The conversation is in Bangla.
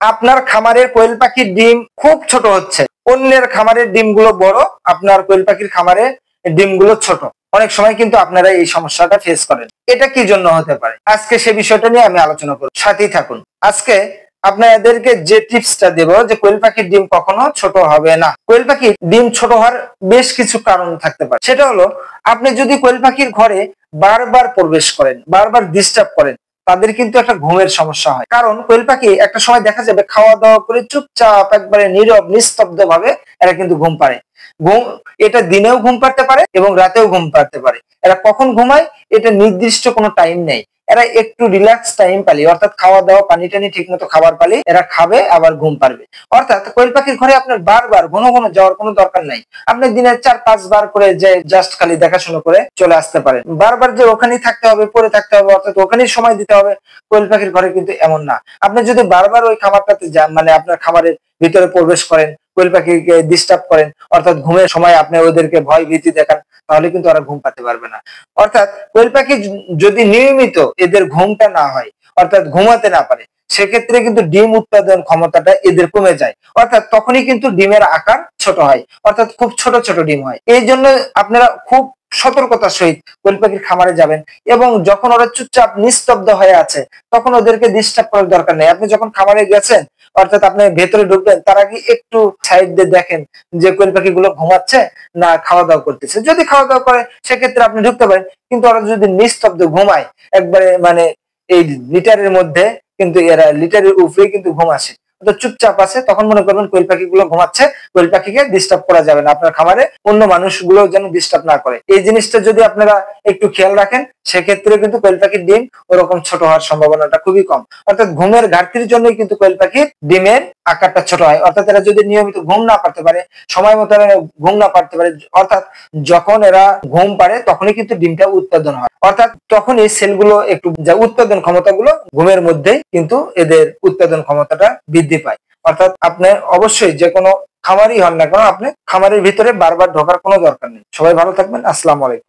আপনার খামারের কোয়েল পাখির ডিম খুব ছোট হচ্ছে, অন্যের খামারের ডিমগুলো বড়, আপনার কোয়েল পাখির খামারে ডিমগুলো ছোট। অনেক সময় কিন্তু আপনারা এই সমস্যাটা ফেস করেন। এটা কি জন্য হতে পারে, আজকে সে বিষয়টা নিয়ে আমি আলোচনা করব, সাথেই থাকুন। আজকে আপনাদেরকে যে টিপসটা দেব যে কোয়েল পাখির ডিম কখনো ছোট হবে না। কোয়েল পাখির ডিম ছোট হওয়ার বেশ কিছু কারণ থাকতে পারে। সেটা হলো, আপনি যদি কোয়েল পাখির ঘরে বারবার প্রবেশ করেন, বারবার ডিস্টার্ব করেন, তাদের কিন্তু একটা ঘুমের সমস্যা হয়। কারণ কোয়েল পাখি একটা সময় দেখা যাবে খাওয়া দাওয়া করে চুপচাপ একবারে নীরব নিস্তব্ধ ভাবে এরা কিন্তু ঘুম পাড়ে। ঘুম এটা দিনেও ঘুম পাড়তে পারে এবং রাতেও ঘুম পাড়তে পারে। এরা কখন ঘুমায় এটা নির্দিষ্ট কোনো টাইম নেই। এরা একটু রিল্যাক্স টাইম পালি, অর্থাৎ খাওয়া দাওয়া পানি টানি ঠিক মতো খাবার পালি এরা খাবে আবার ঘুম পারবে। অর্থাৎ কোয়েল পাখির ঘরে আপনার বারবার ঘন ঘন যাওয়ার কোনো দরকার নাই। আপনি দিনে 4-5 বার করে যে জাস্ট খালি দেখাশোনা করে চলে আসতে পারেন। বারবার যে ওখানেই থাকতে হবে, পড়ে থাকতে হবে, অর্থাৎ ওখানেই সময় দিতে হবে, কোয়েল পাখির ঘরে কিন্তু এমন না। আপনি যদি বারবার ওই খামারটাতে যান, মানে আপনার খামারের ভিতরে প্রবেশ করেন, কোয়েল পাখিকে ডিস্টার্ব করেন, অর্থাৎ ঘুমের সময় আপনি ওদেরকে ভয় ভীতি দেখান, তাহলে কিন্তু ওরা ঘুম পাতে পারবে না। অর্থাৎ কোয়েল পাখি যদি নিয়মিত এদের ঘুমটা না হয়, অর্থাৎ ঘুমাতে না পারে, সেক্ষেত্রে কিন্তু ডিম উৎপাদন ক্ষমতাটা এদের কমে যায়। অর্থাৎ তখনই কিন্তু ডিমের আকার ছোট হয়, অর্থাৎ খুব ছোট ছোট ডিম হয়। এই জন্য আপনারা খুব সতর্কতার সহিত কোয়েল পাখির খামারে যাবেন এবং যখন ওরা চুপচাপ নিস্তব্ধ হয়ে আছে তখন ওদেরকে ডিস্টার্ব করার দরকার নেই। আপনি যখন খামারে গেছেন, অর্থাৎ আপনি ভেতরে ঢুকবেন, তার আগে একটু সাইড দিয়ে দেখেন যে কোয়েল পাখিগুলো ঘুমাচ্ছে না খাওয়া দাওয়া করতেছে। যদি খাওয়া দাওয়া করে সেক্ষেত্রে আপনি ঢুকতে পারেন, কিন্তু ওরা যদি নিস্তব্ধ ঘুমায় একবারে, মানে এই লিটারের মধ্যে, কিন্তু এরা লিটারের উপরেই কিন্তু ঘুম আসে, তো চুপচাপ আছে, তখন মনে করবেন কোয়েল পাখিগুলো ঘুমাচ্ছে, কোয়েল পাখিকে ডিস্টার্ব করা যাবে না। আপনার খামারে অন্য মানুষগুলো যেন ডিস্টার্ব না করে, এই জিনিসটা যদি আপনারা একটু খেয়াল রাখেন, সেক্ষেত্রে কিন্তু কোয়েল পাখির ডিম ওরকম ছোট হওয়ার সম্ভাবনাটা খুবই কম। অর্থাৎ ঘুমের ঘাটতির জন্যই কিন্তু কোয়েল পাখির ডিমের আকারটা ছোট হয়। অর্থাৎ এরা যদি নিয়মিত ঘুম না পারতে পারে, সময় মতো ঘুম না পারতে পারে, অর্থাৎ যখন এরা ঘুম পারে তখনই কিন্তু ডিমটা উৎপাদন হয়, অর্থাৎ তখনই সেলগুলো একটু যা উৎপাদন ক্ষমতাগুলো ঘুমের মধ্যেই কিন্তু এদের উৎপাদন ক্ষমতাটা বৃদ্ধি পায়। অর্থাৎ আপনি অবশ্যই যে কোনো খামারই হন না কেন, আপনি খামারের ভিতরে বারবার ঢোকার কোনো দরকার নেই। সবাই ভালো থাকবেন। আসসালামু আলাইকুম।